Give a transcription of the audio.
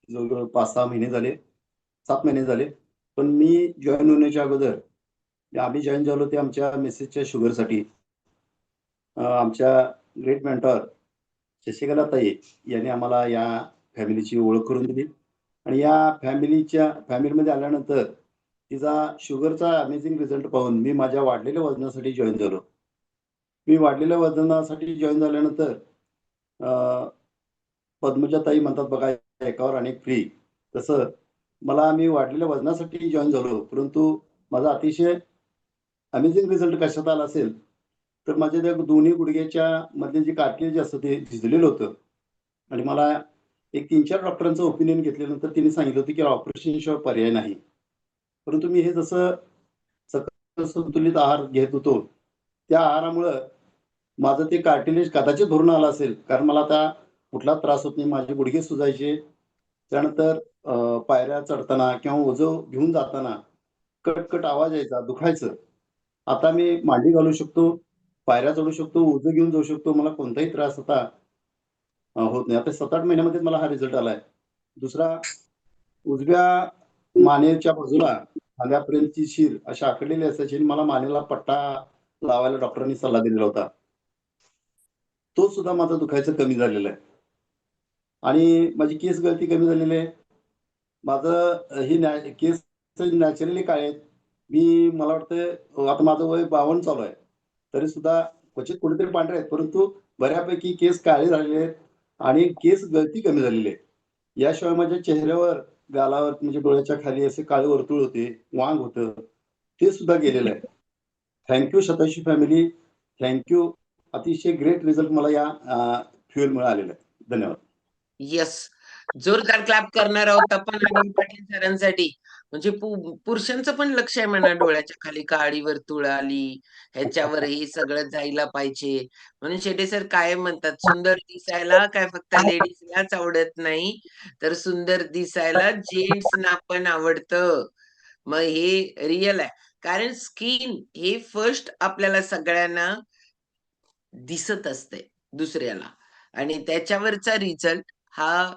जवळ-जवळ 5-6 महिने झाले, 7 महिने झाले. पण मी जॉइन होण्याच्या अगोदर आम्ही जॉइन झालो ते आमच्या मिसेसच्या शुगरसाठी. आमच्या ग्रेट मेंटॉर शशिकला ताई यांनी आम्हाला या फॅमिलीची ओळख करून दिली आणि या फॅमिलीमध्ये आल्यानंतर तिचा शुगरचा अमेझिंग रिझल्ट पाहून मी माझ्या वाढलेल्या वजनासाठी जॉइन झालो. मी वाढलेल्या वजनासाठी जॉइन झाल्यानंतर अ, पद्मजाताई म्हणतात बघा, एकावर अनेक फ्री. तसं मी वाढलेल्या वजनासाठी जॉइन झालो. परंतु माझा अतिशय अमेझिंग रिझल्ट कशात आला असेल, तर माझ्या त्या दोन्ही गुडघ्याच्या मधले जे कार्टिलेज असतं ते भिजलेलं होतं आणि मला एक 3-4 डॉक्टरांचं ओपिनियन घेतल्यानंतर त्यांनी सांगितलं होतं, की ऑपरेशनशिवाय पर्याय नाही. परंतु मी हे जसं सकस संतुलित आहार घेत होतो, त्या आहारामुळं माझं ते कार्टिलेज कदाचित भरून आलं असेल. कारण मला आता कुठलाच त्रास होत नाही. माझे गुडघे सुजायचे. त्यानंतर पायऱ्या चढताना किंवा ओझं घेऊन जाताना कट-कट आवाज यायचा, दुखायचं. आता मी मांडी घालू शकतो, पायऱ्या चढू शकतो, ओझं घेऊन जाऊ शकतो. मला कोणताही त्रास आता होत नाही. आता 7-8 महिन्यामध्येच मला हा रिझल्ट आलाय. दुसरा उजव्या मानेच्या बाजूला खांद्यापर्यंतची शीर अशी आखडलेली असायची आणि मला मानेला पट्टा लावायला डॉक्टरांनी सल्ला दिलेला होता. तो सुद्धा माझा दुखायचं कमी झालेला आहे आणि माझी केस गळती कमी झालेली आहे. माझं ही केस नॅचरली काळे आहेत. मला वाटतं आता माझं वय 52 चालू आहे. तरीसुद्धा क्वचित कुठेतरी पांढरे आहेत, परंतु बऱ्यापैकी केस काळे झालेले आहेत आणि केस गळती कमी झालेली आहे. याशिवाय माझ्या चेहऱ्यावर, गालावर म्हणजे डोळ्याच्या खाली असे काळे वर्तुळ होते, वांग होतं, ते सुद्धा गेलेलं आहे. Thank you Shatayushi family. Thank you. अतिशय ग्रेट रिझल्ट मला या फ्युएलमुळे आलेला आहे. धन्यवाद. येस. जोरदार क्लॅप करणार आहोत आपण अनिल पाटील सरांसाठी. म्हणजे पुरुषांचं पण लक्ष आहे म्हणा, डोळ्याच्या खाली काळी वर्तुळ आली, ह्याच्यावर हे सगळं जायला पाहिजे. म्हणून शेटे सर कायम म्हणतात, सुंदर दिसायला काय फक्त लेडीजलाच आवडत नाही, तर सुंदर दिसायला जेंट्सना पण आवडतं. मग हे रिअल आहे. कारण स्किन हे फर्स्ट आपल्याला सगळ्यांना दिसत असते दुसऱ्याला आणि त्याच्यावरचा रिझल्ट हा